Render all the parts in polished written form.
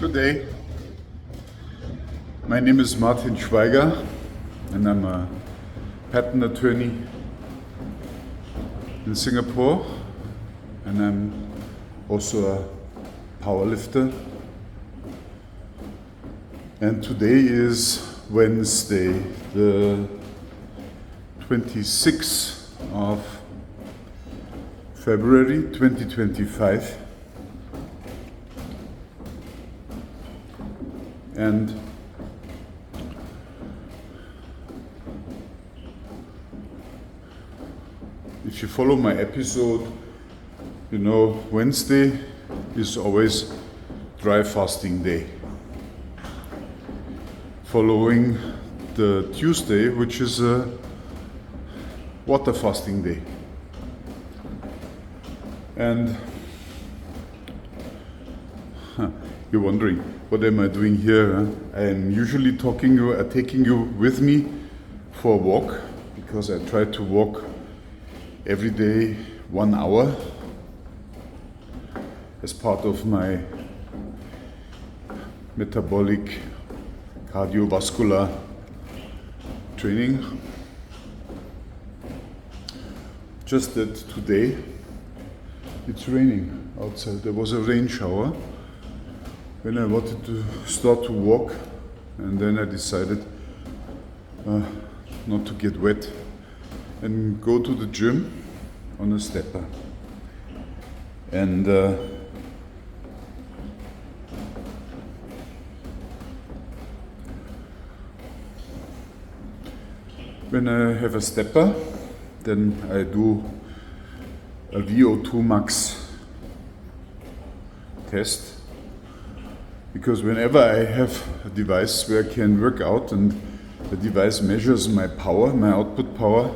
Good day. My name is Martin Schweiger and I'm a patent attorney in Singapore, and I'm also a powerlifter. And today is Wednesday, the 26th of February 2025. And if you follow my episode, you know Wednesday is always dry fasting day, following the Tuesday, which is a water fasting day. And you're wondering, what am I doing here? I am usually taking you with me for a walk, because I try to walk every day 1 hour as part of my metabolic cardiovascular training. Just that today it's raining outside. There was a rain shower when I wanted to start to walk, and then I decided not to get wet and go to the gym on a stepper. And when I have a stepper, then I do a VO2 Max test. Because whenever I have a device where I can work out and the device measures my power, my output power,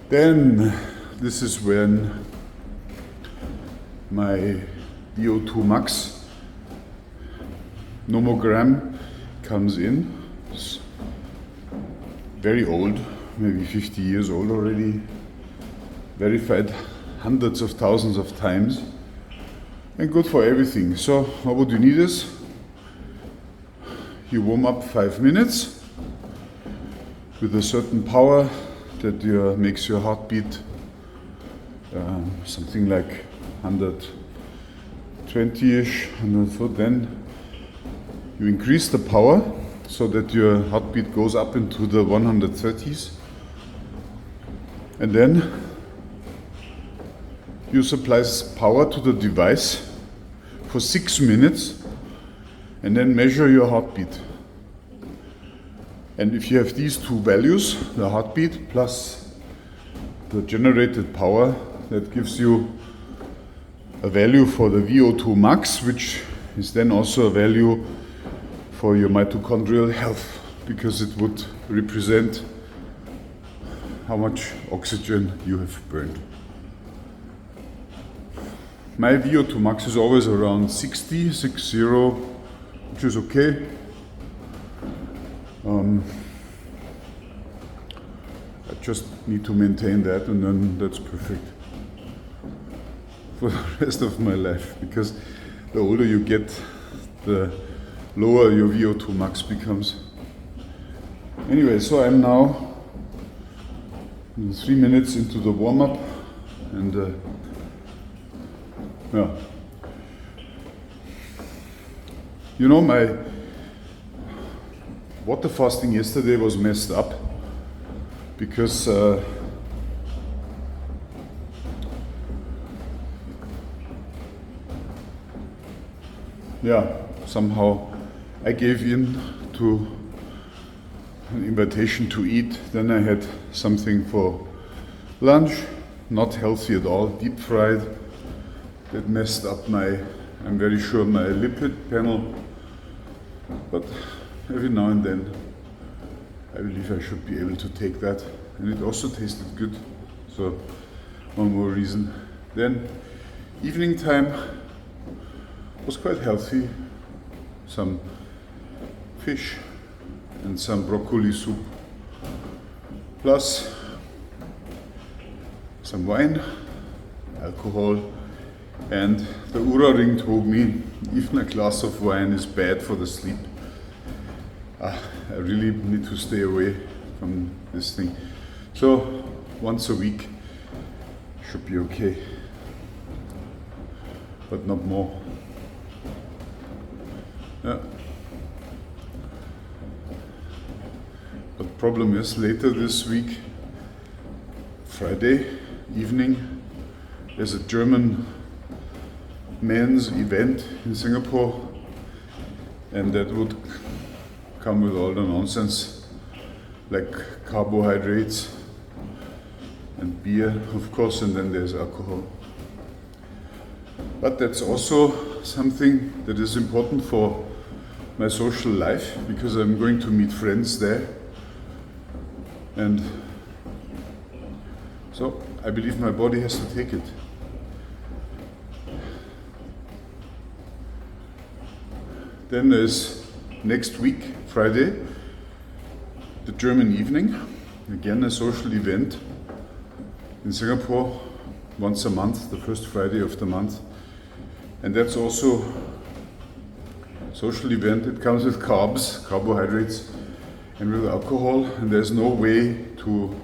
then this is when my VO2 Max nomogram comes in. It's very old, maybe 50 years old already, verified hundreds of thousands of times, and good for everything. So what you need is, you warm up 5 minutes with a certain power that makes your heartbeat something like 120-ish, 100. Then you increase the power so that your heartbeat goes up into the 130s, and then you supply power to the device for 6 minutes, and then measure your heartbeat. And if you have these two values, the heartbeat plus the generated power, that gives you a value for the VO2 max, which is then also a value for your mitochondrial health, because it would represent how much oxygen you have burned. My VO2 max is always around 60, which is okay. I just need to maintain that, and then that's perfect for the rest of my life, because the older you get, the lower your VO2 max becomes. Anyway, so I'm now 3 minutes into the warm-up, and yeah. You know, my water fasting yesterday was messed up because somehow I gave in to an invitation to eat. Then I had something for lunch, not healthy at all, deep fried. That messed up I'm very sure, my lipid panel. But every now and then, I believe I should be able to take that. And it also tasted good. So, one more reason. Then, evening time was quite healthy. Some fish and some broccoli soup. Plus some wine, alcohol, And the Oura ring told me even a glass of wine is bad for the sleep. I really need to stay away from this thing. So once a week should be okay, but not more. Yeah. But the problem is later this week, Friday evening, there's a German men's event in Singapore, and that would come with all the nonsense like carbohydrates and beer, of course, and then there's alcohol. But that's also something that is important for my social life, because I'm going to meet friends there. And so I believe my body has to take it. Then there's next week, Friday, the German evening, again a social event in Singapore, once a month, the first Friday of the month. And that's also a social event. It comes with carbs, carbohydrates, and with alcohol, and there's no way to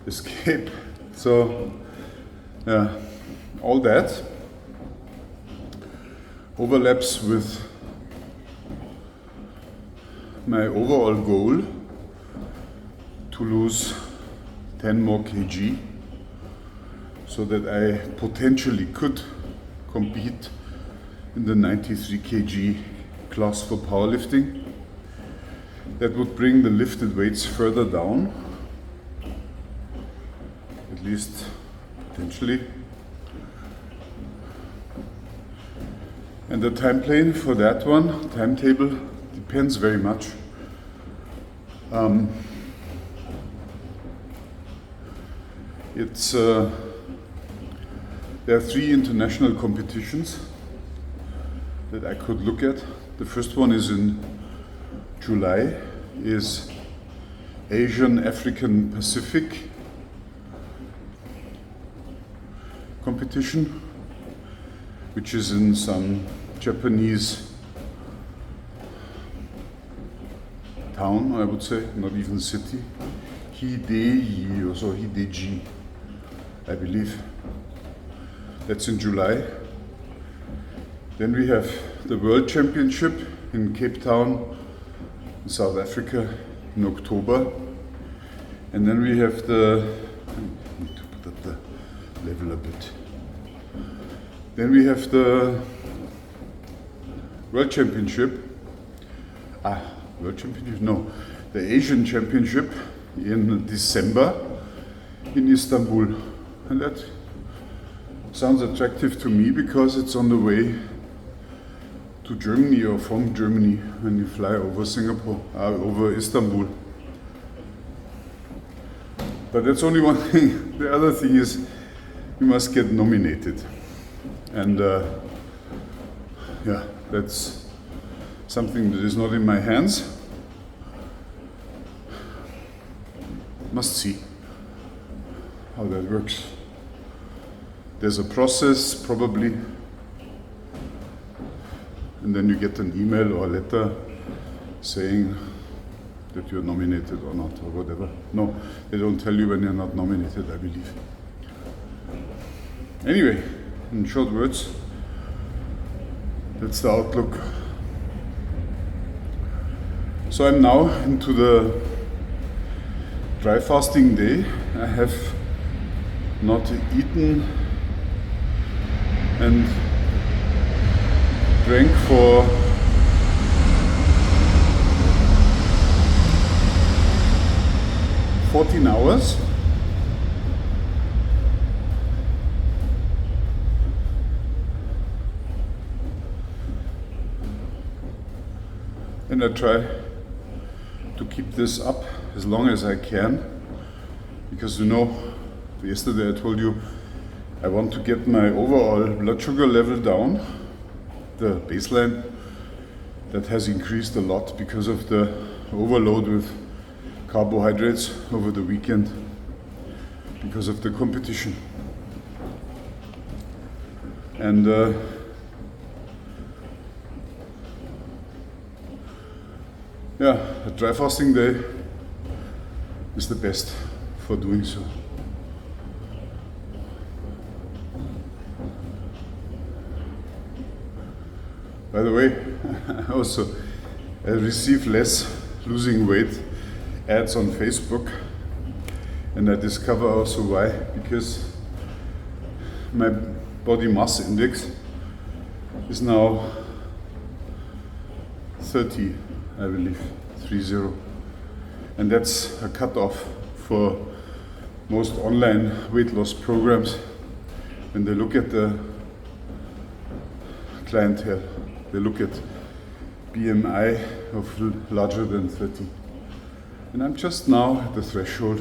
escape. So all that overlaps with my overall goal to lose 10 more kg, so that I potentially could compete in the 93 kg class for powerlifting. That would bring the lifted weights further down, at least potentially. And the time plane for that one, timetable, depends very much. There are 3 international competitions that I could look at. The first one is in July, is Asian, African, Pacific competition, which is in some Japanese town, I would say, not even city. Hideji or so, Hideji, I believe. That's in July. Then we have the World Championship in Cape Town, in South Africa, in October. And then we have I need to put up the level a bit. Then we have the World Championship. World Championship? No, the Asian Championship in December in Istanbul. And that sounds attractive to me because it's on the way to Germany or from Germany when you fly over Singapore, over Istanbul. But that's only one thing. The other thing is you must get nominated. And that's something that is not in my hands. Must see how that works. There's a process probably, and then you get an email or a letter saying that you're nominated or not or whatever. No, they don't tell you when you're not nominated, I believe. Anyway, in short words, that's the outlook. So I'm now into the dry fasting day. I have not eaten and drank for 14 hours. And I try to keep this up as long as I can, because yesterday I told you I want to get my overall blood sugar level down, the baseline that has increased a lot because of the overload with carbohydrates over the weekend because of the competition. And yeah, a dry fasting day is the best for doing so. By the way, I receive less losing weight ads on Facebook, and I discover also why, because my body mass index is now 30, I believe, 30. And that's a cutoff for most online weight loss programs when they look at the clientele. They look at BMI of larger than 30. And I'm just now at the threshold.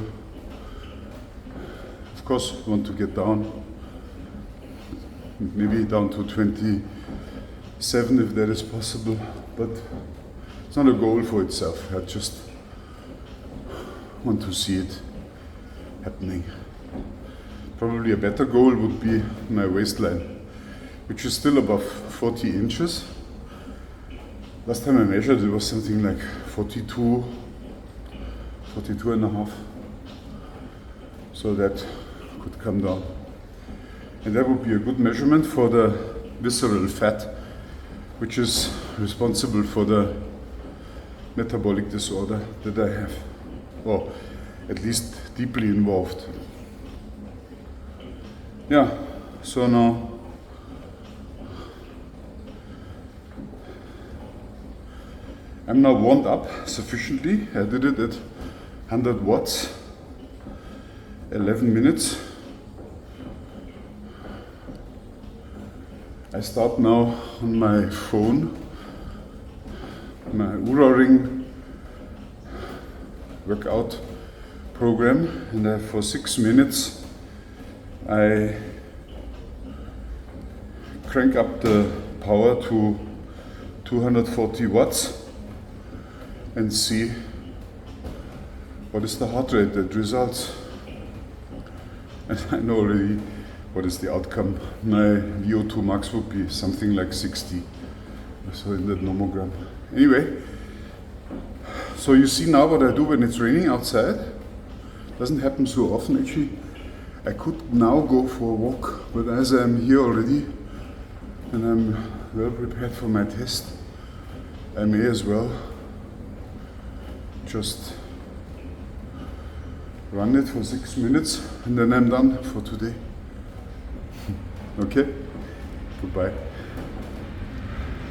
Of course, I want to get down, maybe down to 27 if that is possible, but it's not a goal for itself. I just want to see it happening. Probably a better goal would be my waistline, which is still above 40 inches. Last time I measured, it was something like 42 and a half. So that could come down. And that would be a good measurement for the visceral fat, which is responsible for the metabolic disorder that I have, or at least deeply involved. Yeah, so now I'm now warmed up sufficiently. I did it at 100 watts, 11 minutes. I start now on my phone, my Oura Ring workout program, and for 6 minutes I crank up the power to 240 watts and see what is the heart rate that results. And I know already what is the outcome. My VO2 max would be something like 60, so in that nomogram. Anyway, so you see now what I do when it's raining outside. Doesn't happen so often actually. I could now go for a walk, but as I'm here already and I'm well prepared for my test, I may as well just run it for 6 minutes and then I'm done for today. Okay? Goodbye.